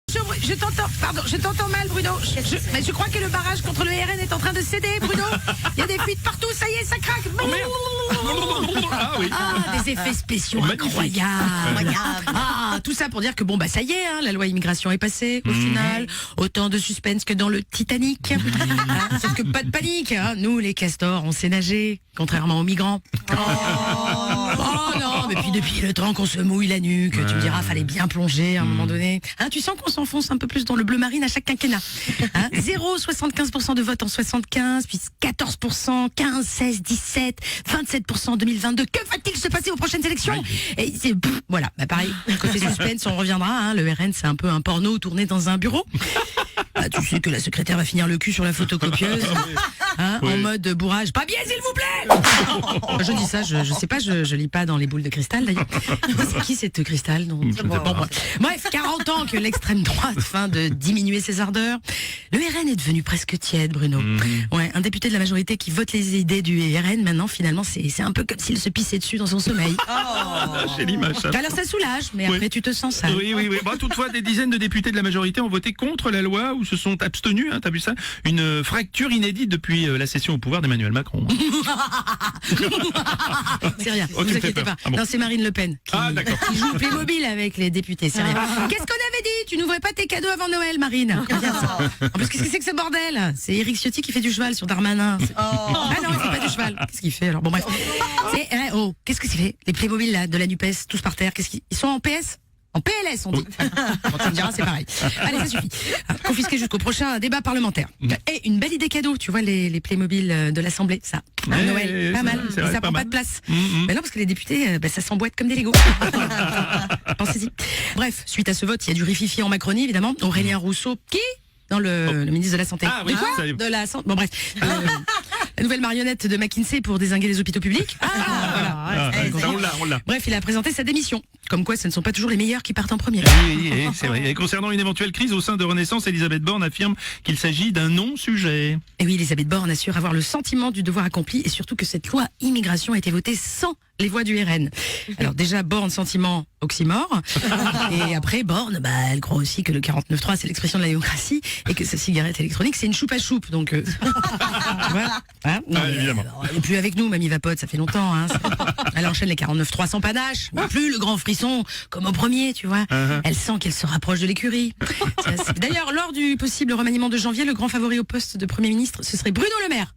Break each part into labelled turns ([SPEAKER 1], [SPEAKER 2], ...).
[SPEAKER 1] Je t'entends mal, Bruno. Mais je crois que le barrage contre le RN est en train de céder, Bruno. Il y a des fuites partout, ça y est, ça craque.
[SPEAKER 2] Ah oui.
[SPEAKER 1] Ah, des effets spéciaux incroyables. Ah, tout ça pour dire que bon, bah ça y est, hein, la loi immigration est passée au final. Autant de suspense que dans le Titanic. Sauf que pas de panique, hein. Nous, les castors, on sait nager, contrairement aux migrants. Oh non, mais puis depuis le temps qu'on se mouille la nuque, tu me diras, fallait bien plonger à un moment donné. Hein, tu sens qu'on s'enfonce un peu plus dans le bleu marine à chaque quinquennat. Hein, 0,75% de vote en 75, puis 14%, 15, 16, 17, 27% en 2022. Que va-t-il se passer aux prochaines élections? Et c'est voilà, bah pareil, côté suspense, on reviendra. Hein, le RN, c'est un peu un porno tourné dans un bureau. Ah, tu sais que la secrétaire va finir le cul sur la photocopieuse, hein, en mode bourrage. Pas bien, s'il vous plaît. Je dis ça, je sais pas, je lis pas dans les boules de cristal d'ailleurs. C'est qui cette cristal bref, 40 ans que l'extrême droite feint de diminuer ses ardeurs. Le RN est devenu presque tiède, Bruno. Ouais, un député de la majorité qui vote les idées du RN, maintenant, finalement, c'est un peu comme s'il se pissait dessus dans son sommeil.
[SPEAKER 2] J'ai l'image.
[SPEAKER 1] Alors ça soulage, mais après tu te sens sale.
[SPEAKER 2] Oui. Bon, toutefois, des dizaines de députés de la majorité ont voté contre la loi ou se sont abstenus, hein, t'as vu ça? Une fracture inédite depuis la cession au pouvoir d'Emmanuel Macron.
[SPEAKER 1] C'est rien,
[SPEAKER 2] Oh,
[SPEAKER 1] ne vous inquiétez pas.
[SPEAKER 2] Ah bon.
[SPEAKER 1] Non, c'est Marine Le Pen qui joue Playmobil avec les députés, c'est rien. Qu'est-ce qu'on avait dit? Tu n'ouvrais pas tes cadeaux avant Noël, Marine. Bien ça. En plus, qu'est-ce que c'est que ce bordel? C'est Éric Ciotti qui fait du cheval sur Darmanin. Ah non, il fait pas du cheval. Qu'est-ce qu'il fait alors? Bon bref. Qu'est-ce que c'est fait? Les Playmobil là, de la NUPES, tous par terre, ils sont en PS? En PLS, on dit. Quand tu me diras, c'est pareil. Allez, ça suffit. Confisqué jusqu'au prochain débat parlementaire. Et une belle idée cadeau, tu vois, les Playmobil de l'Assemblée, ça. Noël, pas mal.
[SPEAKER 2] Vrai,
[SPEAKER 1] ça prend pas de place. Mais non, parce que les députés, ça s'emboîte comme des Legos. Pensez-y. Bref, suite à ce vote, il y a du rififi en Macronie, évidemment. Aurélien Rousseau, qui le ministre de la Santé.
[SPEAKER 2] Ah oui, ça y est.
[SPEAKER 1] De la santé. Bon bref, la nouvelle marionnette de McKinsey pour dézinguer les hôpitaux publics.
[SPEAKER 2] On l'a.
[SPEAKER 1] Bref, il a présenté sa démission. Comme quoi, ce ne sont pas toujours les meilleurs qui partent en premier.
[SPEAKER 2] Oui, c'est vrai. Et concernant une éventuelle crise au sein de Renaissance, Elisabeth Borne affirme qu'il s'agit d'un non-sujet.
[SPEAKER 1] Et oui, Elisabeth Borne assure avoir le sentiment du devoir accompli et surtout que cette loi immigration a été votée sans les voix du RN. Alors déjà, Borne, sentiment, oxymore. Et après, Borne, elle croit aussi que le 49.3, c'est l'expression de la démocratie et que sa cigarette électronique, c'est une choupe à choupe. Donc, voilà. Hein,
[SPEAKER 2] évidemment.
[SPEAKER 1] Elle n'est plus avec nous, Mamie Vapote, ça fait longtemps. Hein. Elle enchaîne les 49.3 sans panache, mais plus le grand frisson, comme au premier, tu vois. Elle sent qu'elle se rapproche de l'écurie. D'ailleurs, lors du possible remaniement de janvier, le grand favori au poste de Premier ministre, ce serait Bruno Le Maire.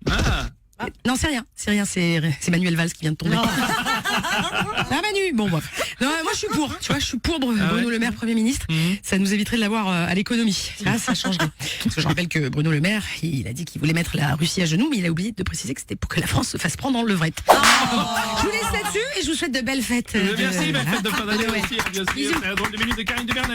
[SPEAKER 1] Non, c'est rien, c'est Manuel Valls qui vient de tomber. Ah Manu, bon bref. Non, moi je suis pour, tu vois, je suis pour Bruno Le Maire Premier ministre. Ça nous éviterait de l'avoir à l'économie. Ça changerait. Parce que je rappelle que Bruno Le Maire, il a dit qu'il voulait mettre la Russie à genoux, mais il a oublié de préciser que c'était pour que la France se fasse prendre en levrette. Je vous laisse là-dessus et je vous souhaite de belles fêtes.
[SPEAKER 2] Merci, belle fête de fin d'année
[SPEAKER 1] Noël.
[SPEAKER 2] aussi, bien sûr. C'est la drôle de minute de Karine Dubernet.